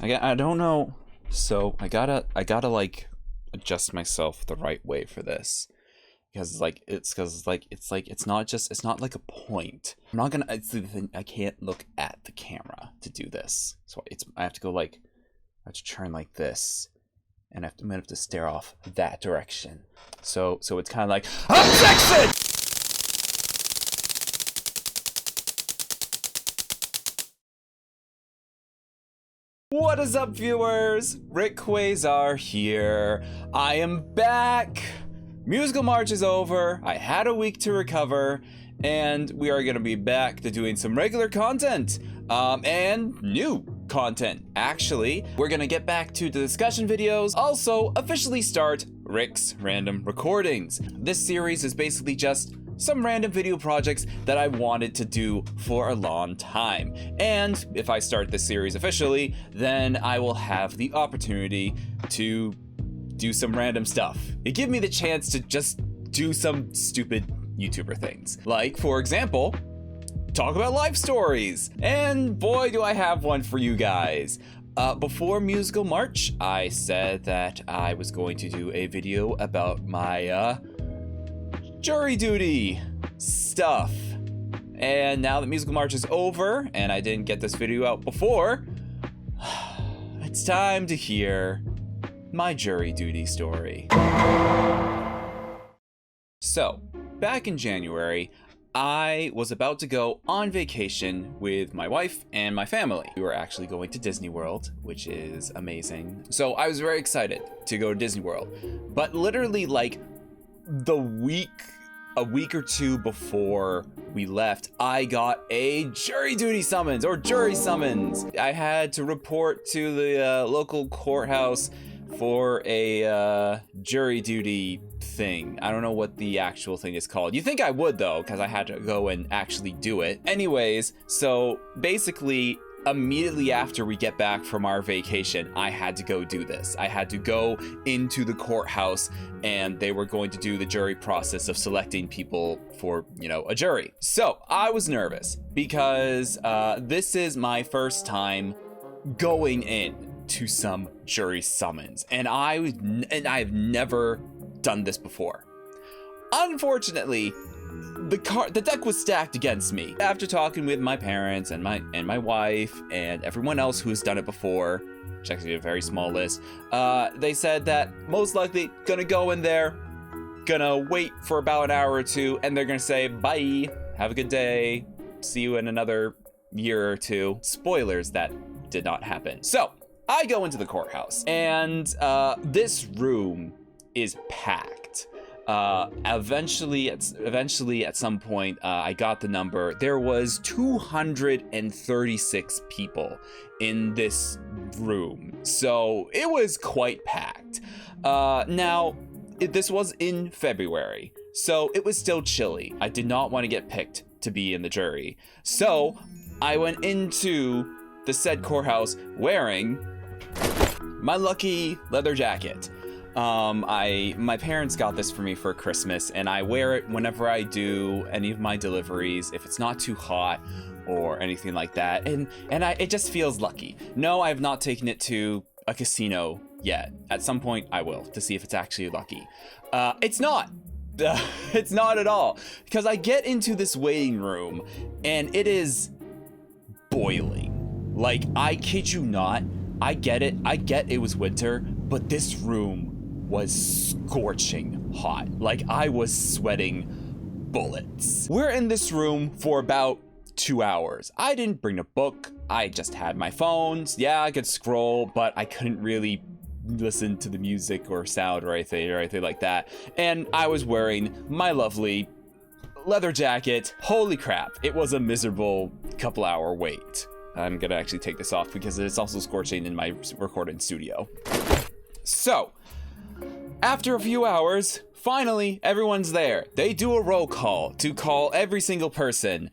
I don't know. So I gotta like adjust myself the right way for this. Because it's not like a point. I'm not gonna, it's the thing, I can't look at the camera to do this. So I have to go like, I have to turn like this. And I'm gonna have to stare off that direction. So it's kind of like, objection! What is up, viewers? Rikquasar here. I am back. Musical March is over. I had a week to recover, and we are gonna be back to doing some regular content, and new content. Actually, we're gonna get back to the discussion videos, also officially start Rick's Random Recordings. This series is basically just some random video projects that I wanted to do for a long time. And if I start this series officially, then I will have the opportunity to do some random stuff. It gives me the chance to just do some stupid YouTuber things. Like, for example, talk about life stories. And boy, do I have one for you guys. Before Musical March, I said that I was going to do a video about my, jury duty stuff. And now that Musical March is over, and I didn't get this video out before, it's time to hear my jury duty story. So, back in January, I was about to go on vacation with my wife and my family. We were actually going to Disney World, which is amazing. So I was very excited to go to Disney World. But literally like a week or two before we left, I got a jury duty summons or jury summons. I had to report to the local courthouse for a jury duty thing. I don't know what the actual thing is called. You think I would though, because I had to go and actually do it. Anyways, so basically immediately after we get back from our vacation, I had to go do this. I had to go into the courthouse and they were going to do the jury process of selecting people for, you know, a jury. So I was nervous because this is my first time going in to some jury summons, and I've never done this before. Unfortunately, the deck was stacked against me. After talking with my parents and my wife and everyone else who's done it before, which actually a very small list, they said that most likely gonna go in there, gonna wait for about an hour or two, and they're gonna say, bye, have a good day, see you in another year or two. Spoilers, that did not happen. So I go into the courthouse, and this room is packed. Eventually at some point, I got the number. There was 236 people in this room, so it was quite packed. Now, this was in February, so it was still chilly. I did not want to get picked to be in the jury, so I went into the said courthouse wearing my lucky leather jacket. My parents got this for me for Christmas, and I wear it whenever I do any of my deliveries, if it's not too hot or anything like that, and it just feels lucky. No, I have not taken it to a casino yet. At some point I will, to see if it's actually lucky. It's not. It's not at all, because I get into this waiting room and it is boiling. Like, I kid you not, I get it was winter, but this room was scorching hot. Like, I was sweating bullets. We're in this room for about 2 hours. I didn't bring a book. I just had my phones. Yeah, I could scroll, but I couldn't really listen to the music or sound or anything like that. And I was wearing my lovely leather jacket. Holy crap, it was a miserable couple hour wait. I'm gonna actually take this off because it's also scorching in my recording studio. So, after a few hours, finally everyone's there. They do a roll call to call every single person.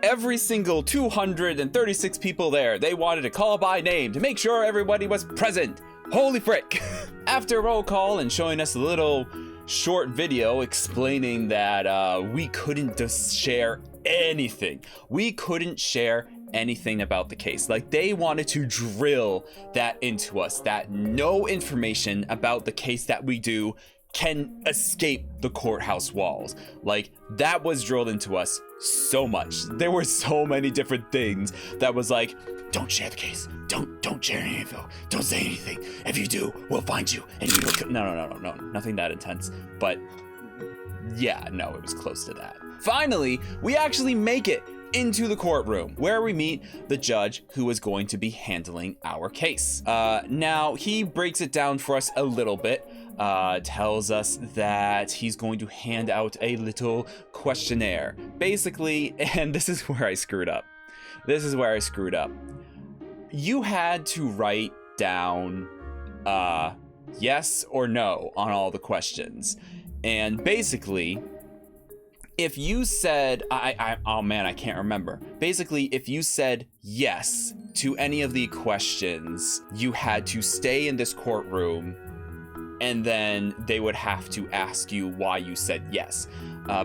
Every single 236 people there. They wanted to call by name to make sure everybody was present. Holy frick. After a roll call and showing us a little short video explaining that we couldn't just share anything. We couldn't share anything about the case. Like, they wanted to drill that into us, that no information about the case that we do can escape the courthouse walls. Like, that was drilled into us so much. There were so many different things that was like, don't share the case. Don't share any info. Don't say anything. If you do, we'll find you. And you will no, nothing that intense. But yeah, no, it was close to that. Finally, we actually make it into the courtroom where we meet the judge who is going to be handling our case. Now, he breaks it down for us a little bit. Tells us that he's going to hand out a little questionnaire. Basically, and this is where I screwed up. You had to write down yes or no on all the questions. And basically, if you said, oh man, I can't remember. Basically, if you said yes to any of the questions, you had to stay in this courtroom, and then they would have to ask you why you said yes.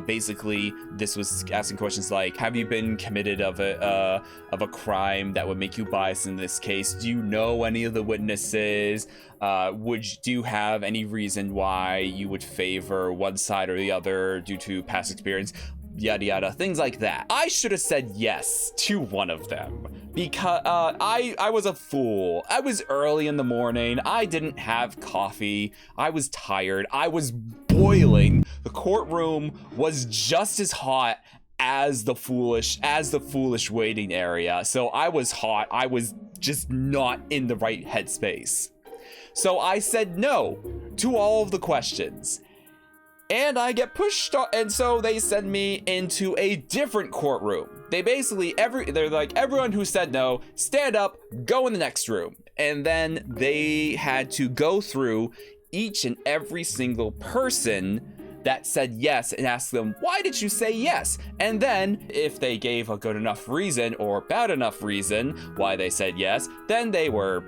Basically, this was asking questions like, have you been committed of a crime that would make you biased in this case? Do you know any of the witnesses? Do you have any reason why you would favor one side or the other due to past experience? Yada yada, things like that. I should have said yes to one of them because I was a fool. I was early in the morning. I didn't have coffee. I was tired. I was boiling. The courtroom was just as hot as the foolish waiting area. So I was hot. I was just not in the right headspace. So I said no to all of the questions. And I get pushed off, and so they send me into a different courtroom. They basically, they're like, everyone who said no, stand up, go in the next room. And then they had to go through each and every single person that said yes and ask them, why did you say yes? And then if they gave a good enough reason or bad enough reason why they said yes, then they were,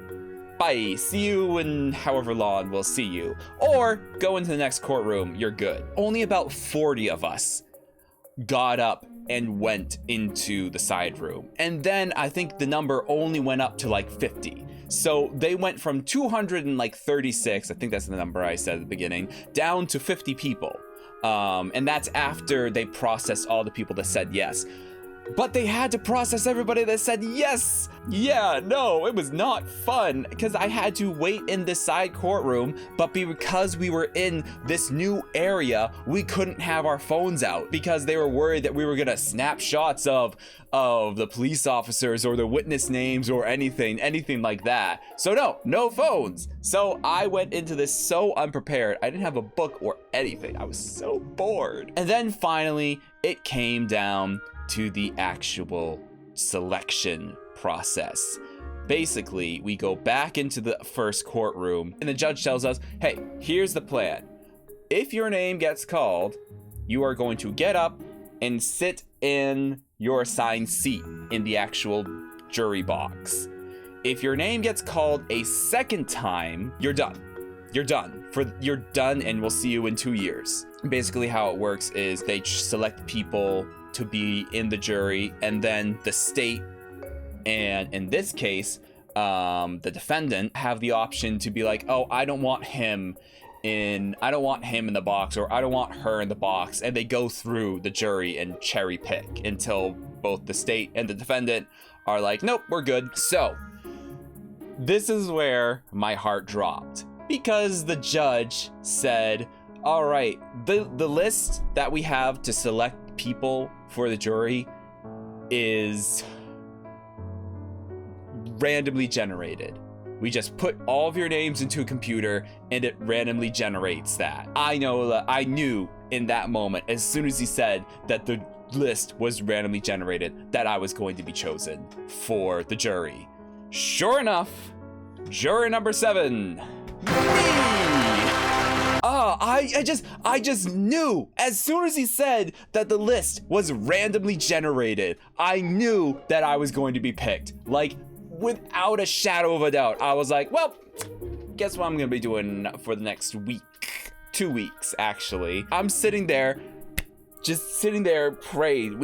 bye, see you in however long we'll see you. Or go into the next courtroom, you're good. Only about 40 of us got up and went into the side room. And then I think the number only went up to like 50. So they went from 236, I think that's the number I said at the beginning, down to 50 people. And that's after they processed all the people that said yes. But they had to process everybody that said yes. Yeah, no, it was not fun because I had to wait in this side courtroom, but because we were in this new area, we couldn't have our phones out because they were worried that we were gonna snap shots of the police officers or the witness names or anything like that. So no phones. So I went into this so unprepared. I didn't have a book or anything. I was so bored. And then finally, it came down to the actual selection process. Basically, we go back into the first courtroom and the judge tells us, hey, here's the plan. If your name gets called, you are going to get up and sit in your assigned seat in the actual jury box. If your name gets called a second time, you're done. You're done and we'll see you in 2 years. Basically how it works is they select people to be in the jury, and then the state, and in this case, the defendant, have the option to be like, oh, I don't want him in the box, or I don't want her in the box, and they go through the jury and cherry pick until both the state and the defendant are like, nope, we're good. So this is where my heart dropped, because the judge said, all right, the list that we have to select people for the jury is randomly generated. We just put all of your names into a computer and it randomly generates that. I knew in that moment, as soon as he said that the list was randomly generated, that I was going to be chosen for the jury. Sure enough, juror number 7, me! I just knew. As soon as he said that the list was randomly generated, I knew that I was going to be picked. Like, without a shadow of a doubt. I was like, well, guess what I'm going to be doing for the next week? 2 weeks, actually. I'm sitting there, just sitting there praying.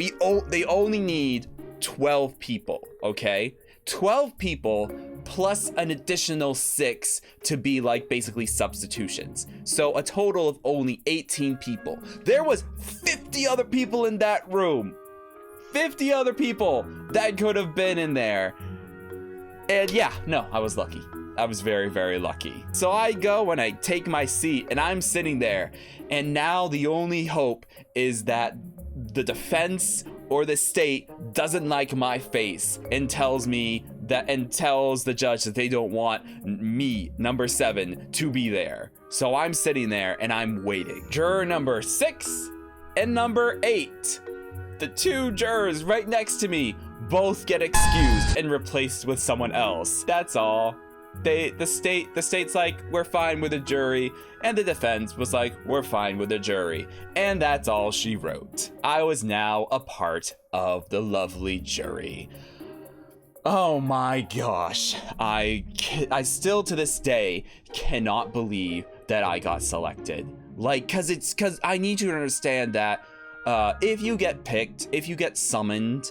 They only need 12 people, okay? 12 people plus an additional 6 to be like basically substitutions. So a total of only 18 people. There was 50 other people in that room. 50 other people that could have been in there. And yeah, no, I was lucky. I was very, very lucky. So I go and I take my seat and I'm sitting there. And now the only hope is that the defense or the state doesn't like my face and tells me that, and tells the judge that they don't want me, number 7, to be there. So I'm sitting there and I'm waiting. Juror number 6 and number 8, the 2 jurors right next to me, both get excused and replaced with someone else. That's all. The state's like, we're fine with a jury, and the defense was like, we're fine with a jury, and that's all she wrote. I was now a part of the lovely jury. Oh my gosh, I still to this day cannot believe that I got selected. Like, cause I need you to understand that if you get picked, if you get summoned,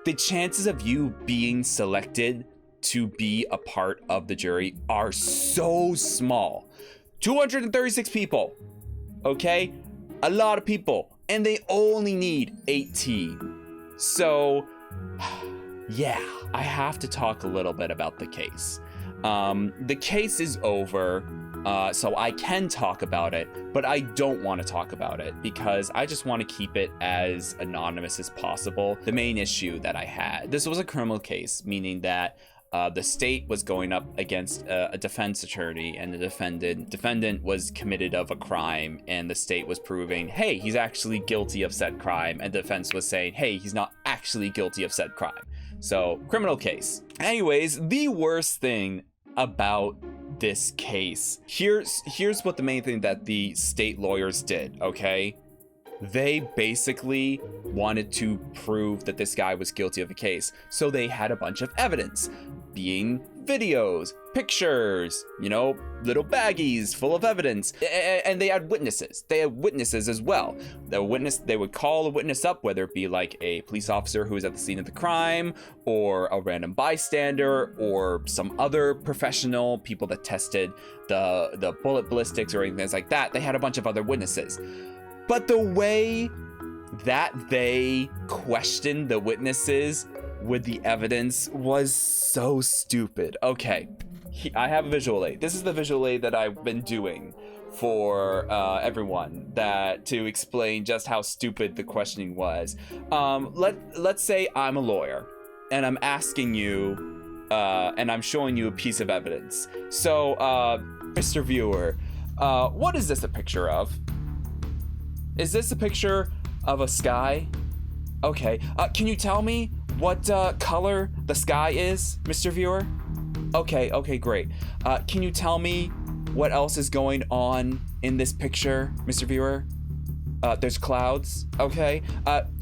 the chances of you being selected to be a part of the jury are so small. 236 people, okay? A lot of people, and they only need 18. So, yeah, I have to talk a little bit about the case. The case is over, so I can talk about it, but I don't want to talk about it because I just want to keep it as anonymous as possible. The main issue that I had, this was a criminal case, meaning that the state was going up against a defense attorney, and the defendant was committed of a crime, and the state was proving, hey, he's actually guilty of said crime, and the defense was saying, hey, he's not actually guilty of said crime. So, criminal case. Anyways, the worst thing about this case, here's what the main thing that the state lawyers did, okay? They basically wanted to prove that this guy was guilty of a case, so they had a bunch of evidence, being videos, pictures, you know, little baggies full of evidence, and they had witnesses. They had witnesses as well. They would call a witness up, whether it be like a police officer who was at the scene of the crime, or a random bystander, or some other professional, people that tested the bullet ballistics or anything like that. They had a bunch of other witnesses. But the way that they questioned the witnesses with the evidence was so stupid. Okay, I have a visual aid. This is the visual aid that I've been doing for everyone to explain just how stupid the questioning was. Let's say I'm a lawyer and I'm asking you and I'm showing you a piece of evidence. So, Mr. Viewer, what is this a picture of? Is this a picture of a sky? Okay, can you tell me what color the sky is, Mr. Viewer? Okay, great. Can you tell me what else is going on in this picture, Mr. Viewer? There's clouds, okay.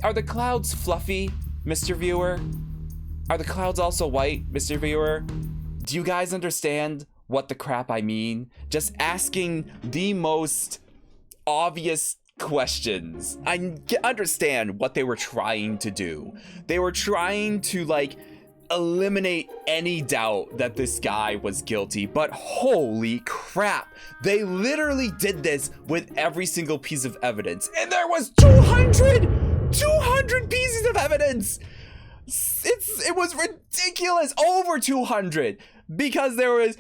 Are the clouds fluffy, Mr. Viewer? Are the clouds also white, Mr. Viewer? Do you guys understand what the crap I mean? Just asking the most obvious questions. I understand what they were trying to do. They were trying to like eliminate any doubt that this guy was guilty, but holy crap, they literally did this with every single piece of evidence, and there was 200 pieces of evidence. It was ridiculous, over 200, because there was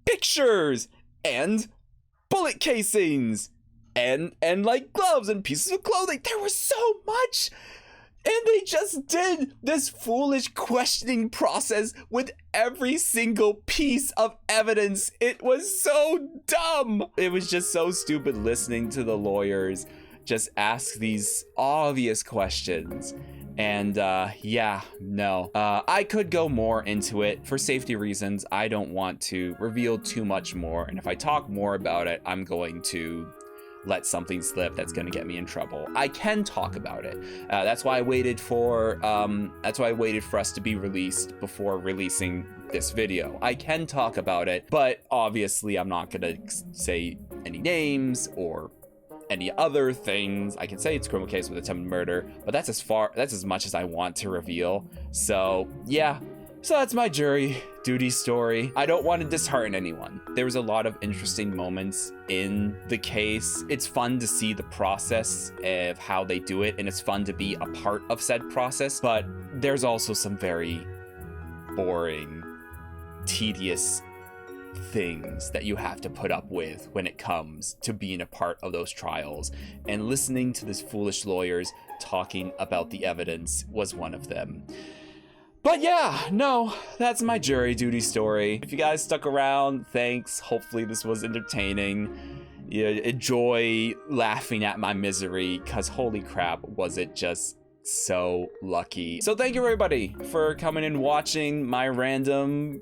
pictures and bullet casings and like gloves and pieces of clothing. There was so much, and they just did this foolish questioning process with every single piece of evidence. It was so dumb. It was just so stupid listening to the lawyers just ask these obvious questions. And I could go more into it. For safety reasons, I don't want to reveal too much more, and if I talk more about it, I'm going to let something slip that's going to get me in trouble. I can talk about it. That's why I waited for us to be released before releasing this video. I can talk about it, but obviously I'm not going to say any names or any other things. I can say it's a criminal case with attempted murder, but that's as much as I want to reveal. So yeah. So that's my jury duty story. I don't want to dishearten anyone. There was a lot of interesting moments in the case. It's fun to see the process of how they do it, and it's fun to be a part of said process, but there's also some very boring, tedious things that you have to put up with when it comes to being a part of those trials, and listening to these foolish lawyers talking about the evidence was one of them. But yeah, no, that's my jury duty story. If you guys stuck around, thanks. Hopefully this was entertaining. You enjoy laughing at my misery, because holy crap, was it just so lucky. So thank you everybody for coming and watching my random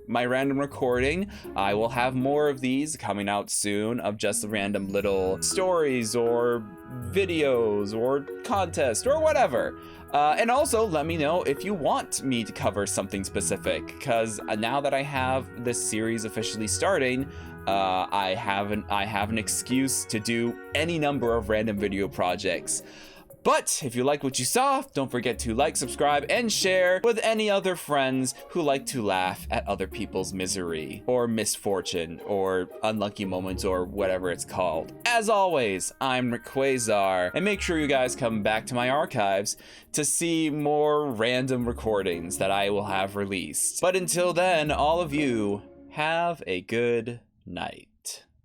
recording. I will have more of these coming out soon, of just random little stories or videos or contests or whatever. And also let me know if you want me to cover something specific, because now that I have this series officially starting, I have an excuse to do any number of random video projects. But if you like what you saw, don't forget to like, subscribe, and share with any other friends who like to laugh at other people's misery or misfortune or unlucky moments or whatever it's called. As always, I'm rikquasar, and make sure you guys come back to my archives to see more random recordings that I will have released. But until then, all of you, have a good night.